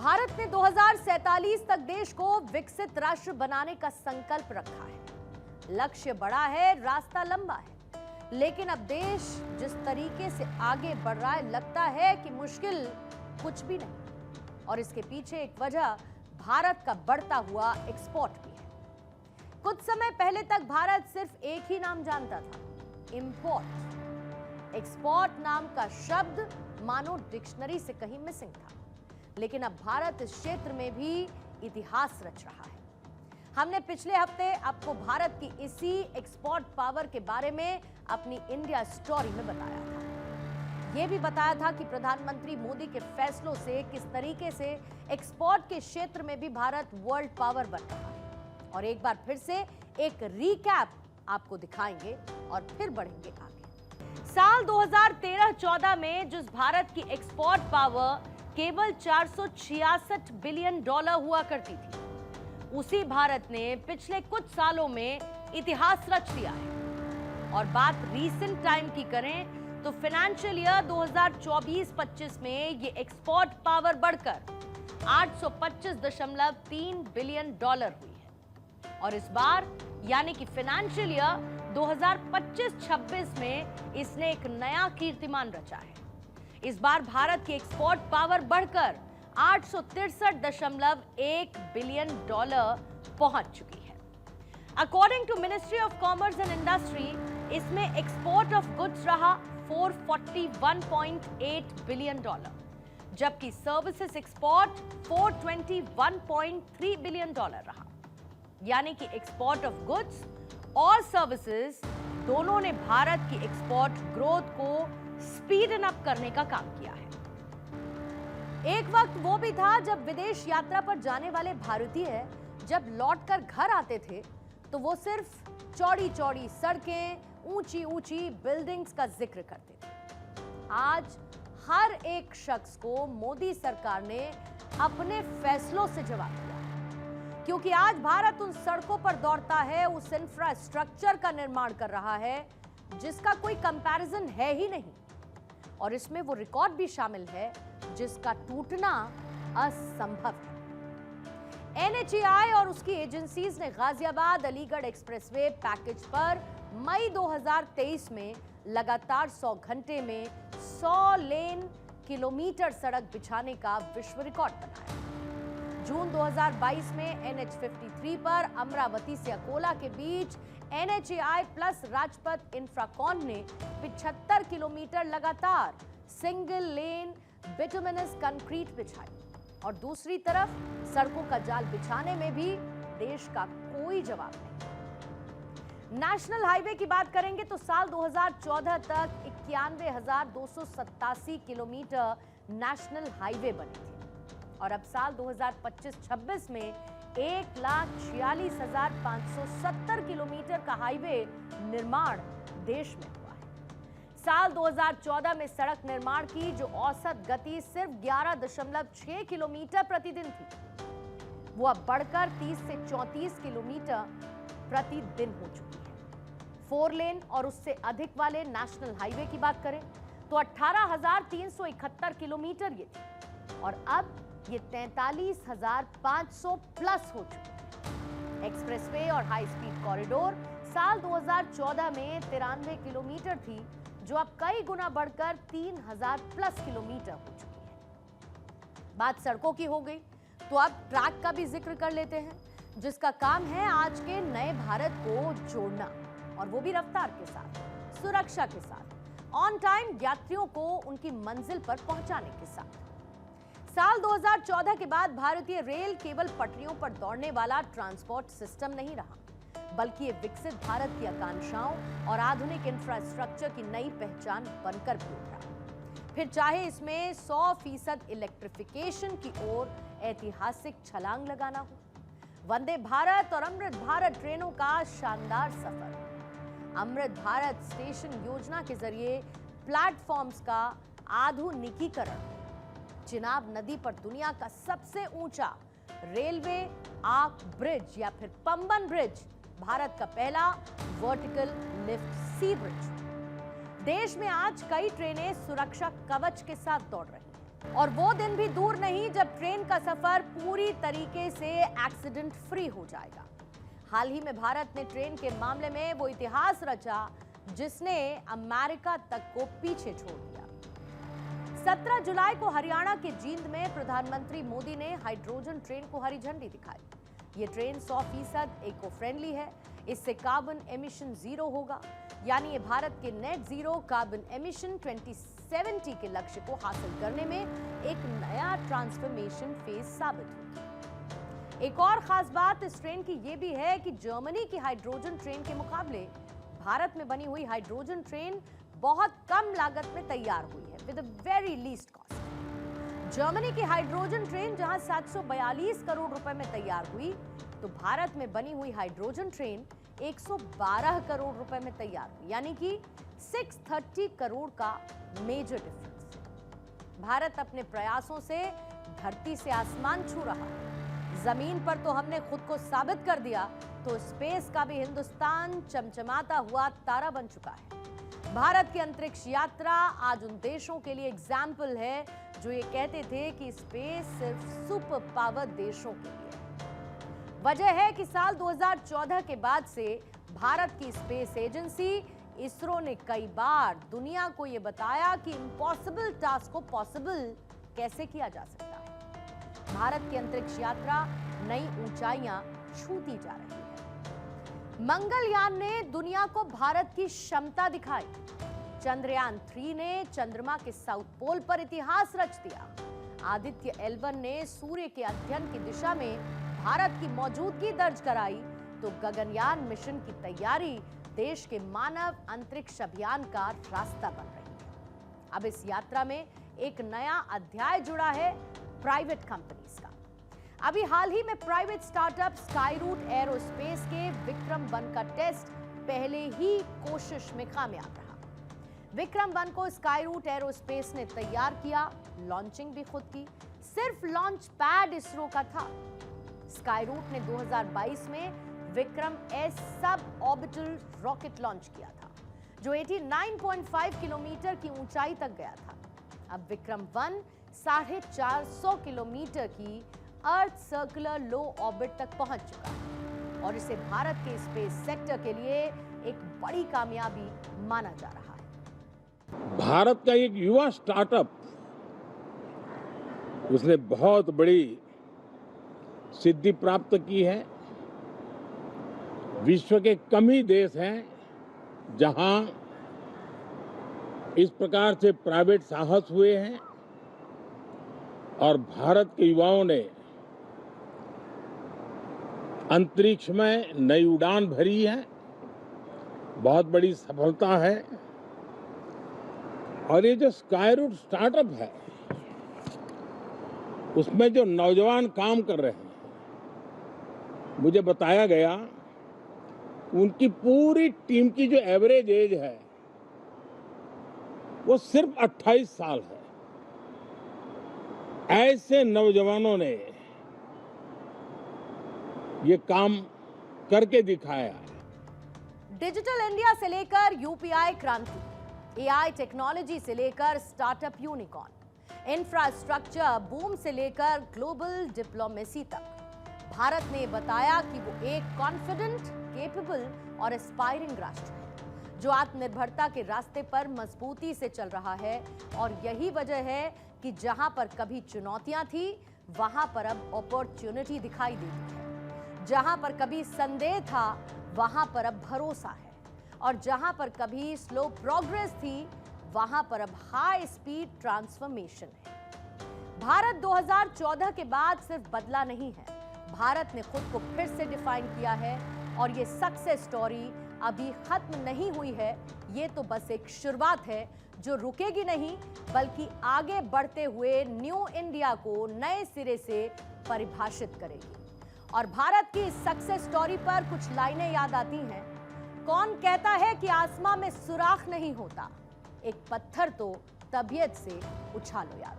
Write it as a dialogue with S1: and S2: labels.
S1: भारत ने 2047 तक देश को विकसित राष्ट्र बनाने का संकल्प रखा है। लक्ष्य बड़ा है, रास्ता लंबा है, लेकिन अब देश जिस तरीके से आगे बढ़ रहा है, लगता है कि मुश्किल कुछ भी नहीं। और इसके पीछे एक वजह भारत का बढ़ता हुआ एक्सपोर्ट भी है। कुछ समय पहले तक भारत सिर्फ एक ही नाम जानता था, इंपोर्ट। एक्सपोर्ट नाम का शब्द मानो डिक्शनरी से कहीं मिसिंग था, लेकिन अब भारत इस क्षेत्र में भी इतिहास रच रहा है। हमने पिछले हफ्ते आपको भारत की इसी एक्सपोर्ट पावर के बारे में अपनी इंडिया स्टोरी में बताया था। यह भी बताया था कि प्रधानमंत्री मोदी के फैसलों से किस तरीके से एक्सपोर्ट के क्षेत्र में भी भारत वर्ल्ड पावर बन रहा है। और एक बार फिर से एक रिकैप आपको दिखाएंगे और फिर बढ़ेंगे आगे। साल 2013-14 में जिस भारत की एक्सपोर्ट पावर केवल $466 बिलियन हुआ करती थी, उसी भारत ने पिछले कुछ सालों में इतिहास रच दिया है। और बात रीसेंट टाइम की करें तो फाइनेंशियल ईयर 2024-25 में ये एक्सपोर्ट पावर बढ़कर $825.3 बिलियन हुई है। और इस बार यानी कि फाइनेंशियल ईयर 2025-26 में इसने एक नया कीर्तिमान रचा है। इस बार भारत की एक्सपोर्ट पावर बढ़कर $863.1 बिलियन पहुंच चुकी है। According to ministry of commerce and industry, इसमें एक्सपोर्ट ऑफ गुड्स रहा $441.8 बिलियन, जबकि सर्विसेज एक्सपोर्ट $421.3 बिलियन रहा। यानी कि एक्सपोर्ट ऑफ गुड्स और सर्विसेज दोनों ने भारत की एक्सपोर्ट ग्रोथ को स्पीडन अप करने का काम किया है। एक वक्त वो भी था जब विदेश यात्रा पर जाने वाले भारतीय जब लौटकर घर आते थे तो वो सिर्फ चौड़ी चौड़ी सड़कें, ऊंची ऊंची बिल्डिंग्स का जिक्र करते थे। आज हर एक शख्स को मोदी सरकार ने अपने फैसलों से जवाब दिया है, क्योंकि आज भारत उन सड़कों पर दौड़ता है, उस इंफ्रास्ट्रक्चर का निर्माण कर रहा है जिसका कोई कंपैरिजन है ही नहीं। और इसमें वो रिकॉर्ड भी शामिल है जिसका टूटना असंभव है। NHAI और उसकी एजेंसीज ने गाजियाबाद अलीगढ़ एक्सप्रेसवे पैकेज पर मई 2023 में लगातार 100 घंटे में 100 लेन किलोमीटर सड़क बिछाने का विश्व रिकॉर्ड बनाया। जून 2022 में NH53 पर अमरावती से अकोला के बीच NHAI प्लस राजपथ इंफ्राकॉन ने 75 किलोमीटर लगातार सिंगल लेन बिटुमिनस कंक्रीट बिछाई। और दूसरी तरफ सड़कों का जाल बिछाने में भी देश का कोई जवाब नहीं। नेशनल हाईवे की बात करेंगे तो साल 2014 तक 91,287 किलोमीटर नेशनल हाईवे बने थे, और अब साल 2025-26 में 1,46,570 किलोमीटर का हाईवे निर्माण देश में हुआ है। साल 2014 में सड़क निर्माण की जो औसत गति सिर्फ 11.6 किलोमीटर प्रतिदिन थी, वो अब बढ़कर 30 से 34 किलोमीटर प्रतिदिन हो चुकी है। 4 लेन और उससे अधिक वाले नेशनल हाईवे की बात करें तो 18,371 किलोमीटर ये थी, और अब ये 43,500 प्लस हो चुकी है। एक्सप्रेसवे और हाई स्पीड कॉरिडोर साल 2014 में 93 किलोमीटर थी, जो अब कई गुना बढ़कर 3,000 प्लस किलोमीटर हो चुकी है। बात सड़कों की हो गई तो अब ट्रैक का भी जिक्र कर लेते हैं, जिसका काम है आज के नए भारत को जोड़ना, और वो भी रफ्तार के साथ, सुरक्षा के साथ, ऑन टाइम यात्रियों को उनकी मंजिल पर पहुंचाने के साथ। साल 2014 के बाद भारतीय रेल केवल पटरियों पर दौड़ने वाला ट्रांसपोर्ट सिस्टम नहीं रहा, बल्कि ये विकसित भारत की आकांक्षाओं और आधुनिक इंफ्रास्ट्रक्चर की नई पहचान बनकर भी उभरा। फिर चाहे इसमें 100% इलेक्ट्रिफिकेशन की ओर ऐतिहासिक छलांग लगाना हो, वंदे भारत और अमृत भारत ट्रेनों का शानदार सफर, अमृत भारत स्टेशन योजना के जरिए प्लेटफॉर्म्स का आधुनिकीकरण, चिनाब नदी पर दुनिया का सबसे ऊंचा रेलवे आर्क ब्रिज या फिर पंबन ब्रिज, भारत का पहला वर्टिकल लिफ्ट सी ब्रिज। देश में आज कई ट्रेनें सुरक्षा कवच के साथ दौड़ रही हैं। और वो दिन भी दूर नहीं जब ट्रेन का सफर पूरी तरीके से एक्सीडेंट फ्री हो जाएगा। हाल ही में भारत ने ट्रेन के मामले में वो इतिहास रचा जिसने अमेरिका तक को पीछे छोड़ दिया। 17 जुलाई को हरियाणा के जींद में प्रधानमंत्री मोदी ने हाइड्रोजन ट्रेन को हरी झंडी दिखाई। ये ट्रेन 100% इको फ्रेंडली है। इससे कार्बन एमिशन जीरो होगा, यानी ये भारत के नेट जीरो कार्बन एमिशन 2070 के लक्ष्य को हासिल करने में एक नया ट्रांसफॉर्मेशन फेज साबित होगी। एक और खास बात इस ट्रेन की यह भी है कि जर्मनी की हाइड्रोजन ट्रेन के मुकाबले भारत में बनी हुई हाइड्रोजन ट्रेन बहुत कम लागत में तैयार हुई है, with a very least cost. Germany की हाइड्रोजन ट्रेन जहां 742 करोड़ रुपए में तैयार हुई, तो भारत में बनी हुई हाइड्रोजन ट्रेन 112 करोड़ रुपए में तैयार हुई, यानी कि 630 करोड़ का मेजर डिफरेंस। भारत अपने प्रयासों से धरती से आसमान छू रहा है। जमीन पर तो हमने खुद को साबित कर दिया, तो स्पेस का भी हिंदुस्तान चमचमाता हुआ तारा बन चुका है। भारत की अंतरिक्ष यात्रा आज उन देशों के लिए एग्जाम्पल है जो ये कहते थे कि स्पेस सिर्फ सुपर पावर देशों के लिए है। वजह है कि साल 2014 के बाद से भारत की स्पेस एजेंसी इसरो ने कई बार दुनिया को यह बताया कि इम्पॉसिबल टास्क को पॉसिबल कैसे किया जा सकता है। भारत की अंतरिक्ष यात्रा नई ऊंचाइयां छूती जा रही है। मंगलयान ने दुनिया को भारत की क्षमता दिखाई। चंद्रयान 3 ने चंद्रमा के साउथ पोल पर इतिहास रच दिया। आदित्य L1 ने सूर्य के अध्ययन की दिशा में भारत की मौजूदगी दर्ज कराई, तो गगनयान मिशन की तैयारी देश के मानव अंतरिक्ष अभियान का रास्ता बन रही है। अब इस यात्रा में एक नया अध्याय जुड़ा है प्राइवेट कंपनीज का। अभी हाल ही में प्राइवेट स्टार्टअप स्काईरूट एरोस्पेस के विक्रम 1 का टेस्ट पहले ही कोशिश में कामयाब रहा। विक्रम 1 को स्काईरूट एरोस्पेस ने तैयार किया, लॉन्चिंग भी खुद की। सिर्फ लॉन्च पैड इसरो का था। स्काईरूट ने 2022 में Vikram S sub orbital rocket launch किया था, जो 89.5 किलोमीटर की ऊंचाई तक गया था। अब विक्रम 1 450 किलोमीटर की अर्थ सर्कुलर लो ऑर्बिट तक पहुंच चुका है और इसे भारत के स्पेस सेक्टर के लिए एक बड़ी कामयाबी माना जा रहा है।
S2: भारत का एक युवा स्टार्टअप उसने बहुत बड़ी सिद्धि प्राप्त की है। विश्व के कम ही देश हैं जहां इस प्रकार से प्राइवेट साहस हुए हैं और भारत के युवाओं ने अंतरिक्ष में नई उड़ान भरी है। बहुत बड़ी सफलता है। और ये जो स्काईरूट स्टार्टअप है उसमें जो नौजवान काम कर रहे हैं, मुझे बताया गया उनकी पूरी टीम की जो एवरेज एज है वो सिर्फ 28 साल है। ऐसे नौजवानों ने ये काम करके दिखाया।
S1: डिजिटल इंडिया से लेकर यूपीआई क्रांति, एआई टेक्नोलॉजी से लेकर स्टार्टअप यूनिकॉर्न, इंफ्रास्ट्रक्चर बूम से लेकर ग्लोबल डिप्लोमेसी तक, भारत ने बताया कि वो एक कॉन्फिडेंट, केपेबल और एस्पायरिंग राष्ट्र है जो आत्मनिर्भरता के रास्ते पर मजबूती से चल रहा है। और यही वजह है कि जहां पर कभी चुनौतियां थी, वहां पर अब अपॉर्चुनिटी दिखाई देती है। जहां पर कभी संदेह था, वहां पर अब भरोसा है। और जहां पर कभी स्लो प्रोग्रेस थी, वहां पर अब हाई स्पीड ट्रांसफॉर्मेशन है। भारत 2014 के बाद सिर्फ बदला नहीं है, भारत ने खुद को फिर से डिफाइन किया है। और ये सक्सेस स्टोरी अभी खत्म नहीं हुई है। ये तो बस एक शुरुआत है जो रुकेगी नहीं, बल्कि आगे बढ़ते हुए न्यू इंडिया को नए सिरे से परिभाषित करेगी। और भारत की सक्सेस स्टोरी पर कुछ लाइनें याद आती हैं। कौन कहता है कि आसमां में सुराख नहीं होता, एक पत्थर तो तबीयत से उछालो यार।